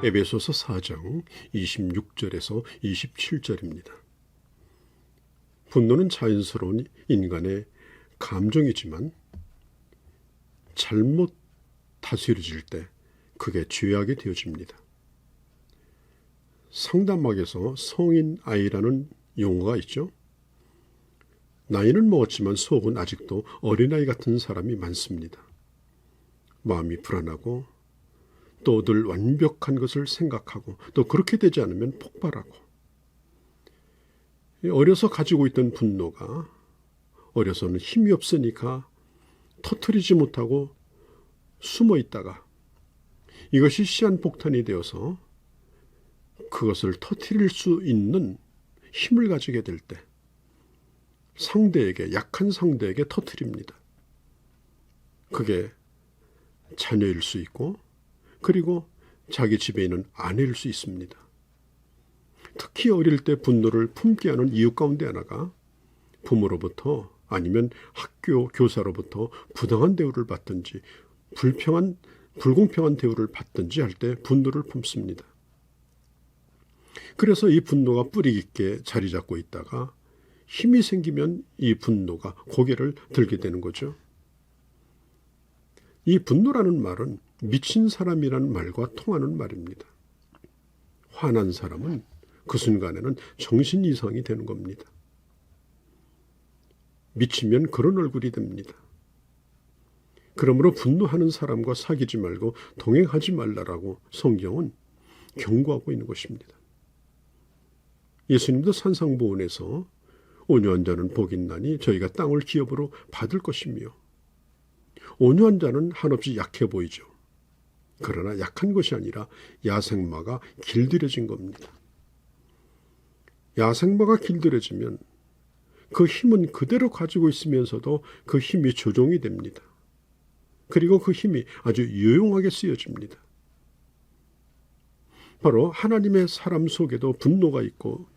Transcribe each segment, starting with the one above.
에베소서 4장 26절에서 27절입니다. 분노는 자연스러운 인간의 감정이지만 잘못 다스려질 때 그게 죄악이 되어집니다. 상담학에서 성인 아이라는 용어가 있죠. 나이는 먹었지만 속은 아직도 어린아이 같은 사람이 많습니다. 마음이 불안하고 또 늘 완벽한 것을 생각하고 또 그렇게 되지 않으면 폭발하고, 어려서 가지고 있던 분노가 어려서는 힘이 없으니까 터뜨리지 못하고 숨어 있다가 이것이 시한폭탄이 되어서 그것을 터뜨릴 수 있는 힘을 가지게 될 때 상대에게, 약한 상대에게 터뜨립니다. 그게 자녀일 수 있고 그리고 자기 집에 있는 아내일 수 있습니다. 특히 어릴 때 분노를 품게 하는 이유 가운데 하나가 부모로부터 아니면 학교 교사로부터 부당한 대우를 받든지 불공평한 대우를 받든지 할 때 분노를 품습니다. 그래서 이 분노가 뿌리 깊게 자리 잡고 있다가 힘이 생기면 이 분노가 고개를 들게 되는 거죠. 이 분노라는 말은 미친 사람이라는 말과 통하는 말입니다. 화난 사람은 그 순간에는 정신 이상이 되는 겁니다. 미치면 그런 얼굴이 됩니다. 그러므로 분노하는 사람과 사귀지 말고 동행하지 말라라고 성경은 경고하고 있는 것입니다. 예수님도 산상보훈에서 온유한 자는 복이 있나니 저희가 땅을 기업으로 받을 것이며, 온유한 자는 한없이 약해 보이죠. 그러나 약한 것이 아니라 야생마가 길들여진 겁니다. 야생마가 길들여지면 그 힘은 그대로 가지고 있으면서도 그 힘이 조종이 됩니다. 그리고 그 힘이 아주 유용하게 쓰여집니다. 바로 하나님의 사람 속에도 분노가 있고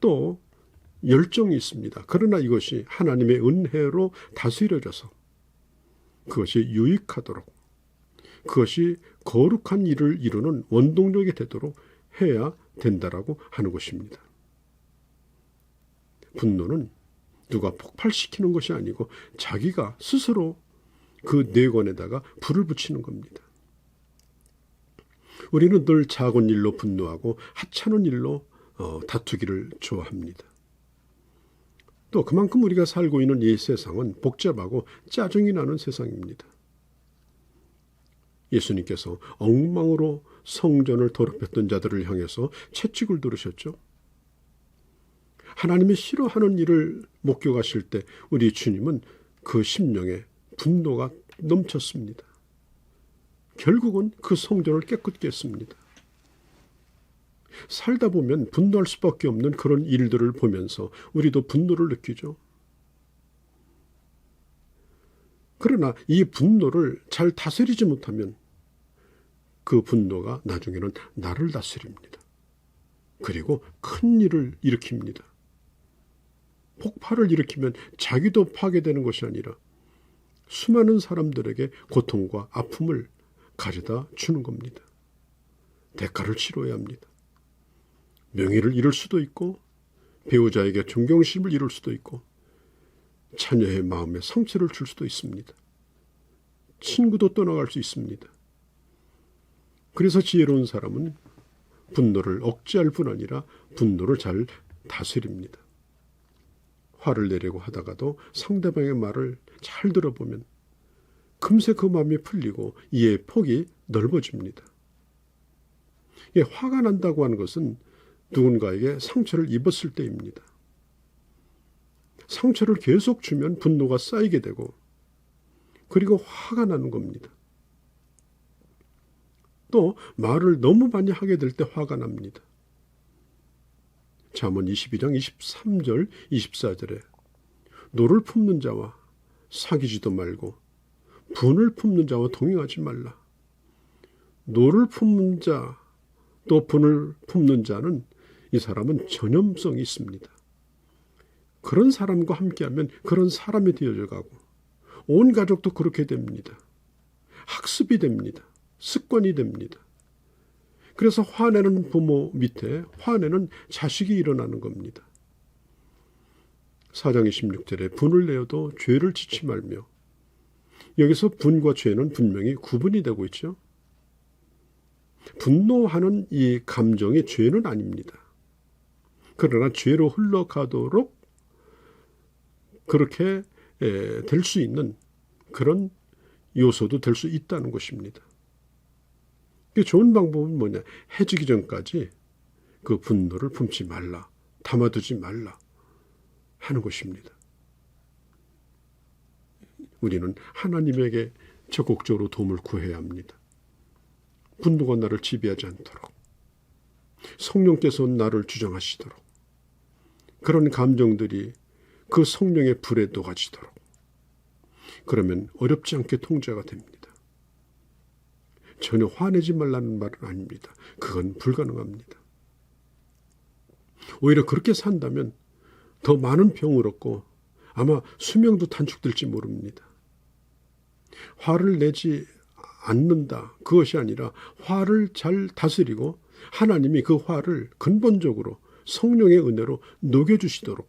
또 열정이 있습니다. 그러나 이것이 하나님의 은혜로 다스려져서 그것이 유익하도록, 그것이 거룩한 일을 이루는 원동력이 되도록 해야 된다라고 하는 것입니다. 분노는 누가 폭발시키는 것이 아니고 자기가 스스로 그 내관에다가 불을 붙이는 겁니다. 우리는 늘 작은 일로 분노하고 하찮은 일로 다투기를 좋아합니다. 또 그만큼 우리가 살고 있는 이 세상은 복잡하고 짜증이 나는 세상입니다. 예수님께서 엉망으로 성전을 더럽혔던 자들을 향해서 채찍을 들으셨죠. 하나님이 싫어하는 일을 목격하실 때 우리 주님은 그 심령에 분노가 넘쳤습니다. 결국은 그 성전을 깨끗게 했습니다. 살다 보면 분노할 수밖에 없는 그런 일들을 보면서 우리도 분노를 느끼죠. 그러나 이 분노를 잘 다스리지 못하면 그 분노가 나중에는 나를 다스립니다. 그리고 큰 일을 일으킵니다. 폭발을 일으키면 자기도 파괴되는 것이 아니라 수많은 사람들에게 고통과 아픔을 가져다 주는 겁니다. 대가를 치러야 합니다. 명예를 잃을 수도 있고 배우자에게 존경심을 잃을 수도 있고 자녀의 마음에 상처를 줄 수도 있습니다. 친구도 떠나갈 수 있습니다. 그래서 지혜로운 사람은 분노를 억제할 뿐 아니라 분노를 잘 다스립니다. 화를 내려고 하다가도 상대방의 말을 잘 들어보면 금세 그 마음이 풀리고 이해의 폭이 넓어집니다. 화가 난다고 하는 것은 누군가에게 상처를 입었을 때입니다. 상처를 계속 주면 분노가 쌓이게 되고 그리고 화가 나는 겁니다. 또 말을 너무 많이 하게 될 때 화가 납니다. 잠언 22장 23절 24절에 노를 품는 자와 사귀지도 말고 분을 품는 자와 동행하지 말라. 노를 품는 자 또 분을 품는 자는 이 사람은 전염성이 있습니다. 그런 사람과 함께하면 그런 사람이 되어져 가고 온 가족도 그렇게 됩니다. 학습이 됩니다. 습관이 됩니다. 그래서 화내는 부모 밑에 화내는 자식이 일어나는 겁니다. 4장 26절에 분을 내어도 죄를 짓지 말며, 여기서 분과 죄는 분명히 구분이 되고 있죠. 분노하는 이 감정이 죄는 아닙니다. 그러나 죄로 흘러가도록 그렇게 될 수 있는 그런 요소도 될 수 있다는 것입니다. 좋은 방법은 뭐냐? 해지기 전까지 그 분노를 품지 말라, 담아두지 말라 하는 것입니다. 우리는 하나님에게 적극적으로 도움을 구해야 합니다. 분노가 나를 지배하지 않도록, 성령께서 나를 주장하시도록, 그런 감정들이 그 성령의 불에 녹아지도록, 그러면 어렵지 않게 통제가 됩니다. 전혀 화내지 말라는 말은 아닙니다. 그건 불가능합니다. 오히려 그렇게 산다면 더 많은 병을 얻고 아마 수명도 단축될지 모릅니다. 화를 내지 않는다, 그것이 아니라 화를 잘 다스리고 하나님이 그 화를 근본적으로 성령의 은혜로 녹여주시도록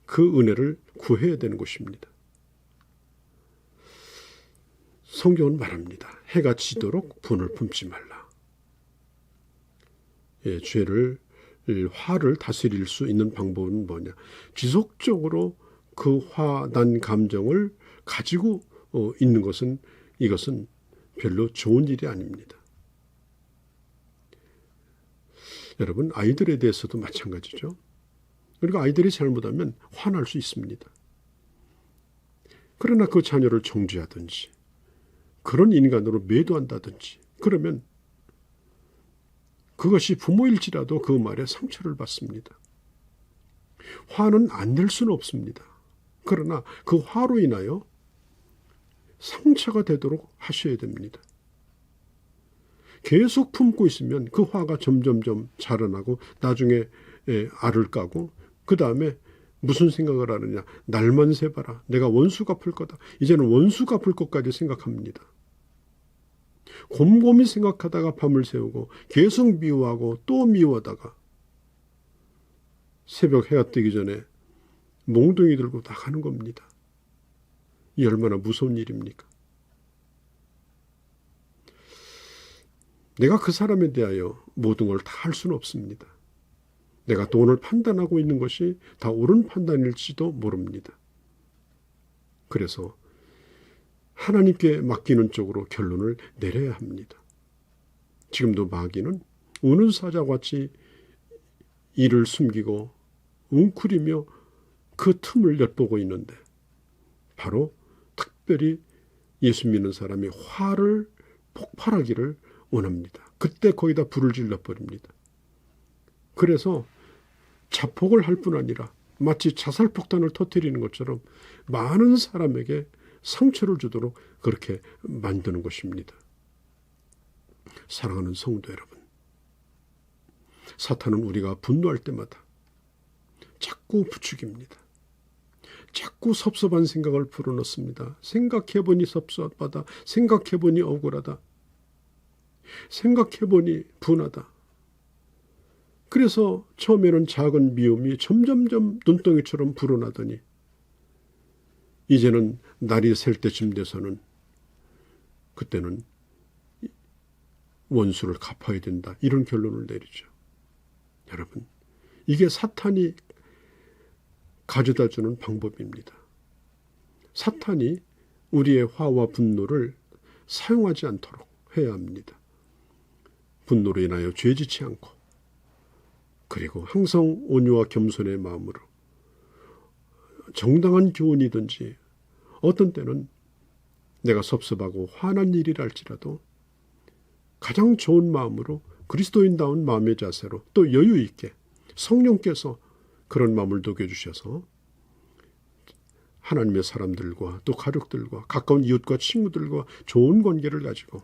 그 은혜를 구해야 되는 것입니다. 성경은 말합니다. 해가 지도록 분을 품지 말라. 화를 다스릴 수 있는 방법은 뭐냐? 지속적으로 그 화난 감정을 가지고 있는 것은, 이것은 별로 좋은 일이 아닙니다. 여러분, 아이들에 대해서도 마찬가지죠. 그리고 아이들이 잘못하면 화날 수 있습니다. 그러나 그 자녀를 정죄하든지 그런 인간으로 매도한다든지 그러면 그것이 부모일지라도 그 말에 상처를 받습니다. 화는 안 낼 수는 없습니다. 그러나 그 화로 인하여 상처가 되도록 하셔야 됩니다. 계속 품고 있으면 그 화가 점점점 자라나고 나중에 알을 까고 그 다음에 무슨 생각을 하느냐? 날만 새봐라. 내가 원수 갚을 거다. 이제는 원수 갚을 것까지 생각합니다. 곰곰이 생각하다가 밤을 새우고 계속 미워하고 또 미워하다가 새벽 해가 뜨기 전에 몽둥이 들고 나가는 겁니다. 이 얼마나 무서운 일입니까? 내가 그 사람에 대하여 모든 걸 다 할 수는 없습니다. 내가 또 오늘 판단하고 있는 것이 다 옳은 판단일지도 모릅니다. 그래서 하나님께 맡기는 쪽으로 결론을 내려야 합니다. 지금도 마귀는 우는 사자같이 이를 숨기고 웅크리며 그 틈을 엿보고 있는데, 바로 특별히 예수 믿는 사람이 화를 폭발하기를 원합니다. 그때 거기다 불을 질러버립니다. 그래서 자폭을 할 뿐 아니라 마치 자살폭탄을 터뜨리는 것처럼 많은 사람에게 상처를 주도록 그렇게 만드는 것입니다. 사랑하는 성도 여러분, 사탄은 우리가 분노할 때마다 자꾸 부추깁니다. 자꾸 섭섭한 생각을 불어넣습니다. 생각해보니 섭섭하다. 생각해보니 억울하다. 생각해보니 분하다. 그래서 처음에는 작은 미움이 점점점 눈덩이처럼 불어나더니 이제는 날이 셀 때쯤 돼서는 그때는 원수를 갚아야 된다. 이런 결론을 내리죠. 여러분, 이게 사탄이 가져다주는 방법입니다. 사탄이 우리의 화와 분노를 사용하지 않도록 해야 합니다. 분노로 인하여 죄짓지 않고, 그리고 항상 온유와 겸손의 마음으로 정당한 교훈이든지 어떤 때는 내가 섭섭하고 화난 일이랄지라도 가장 좋은 마음으로 그리스도인다운 마음의 자세로 또 여유 있게 성령께서 그런 마음을 녹여주셔서 하나님의 사람들과 또 가족들과 가까운 이웃과 친구들과 좋은 관계를 가지고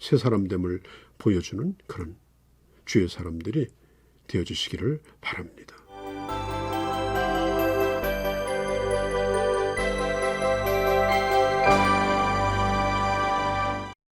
새 사람됨을 보여주는 그런 주의 사람들이 되어주시기를 바랍니다.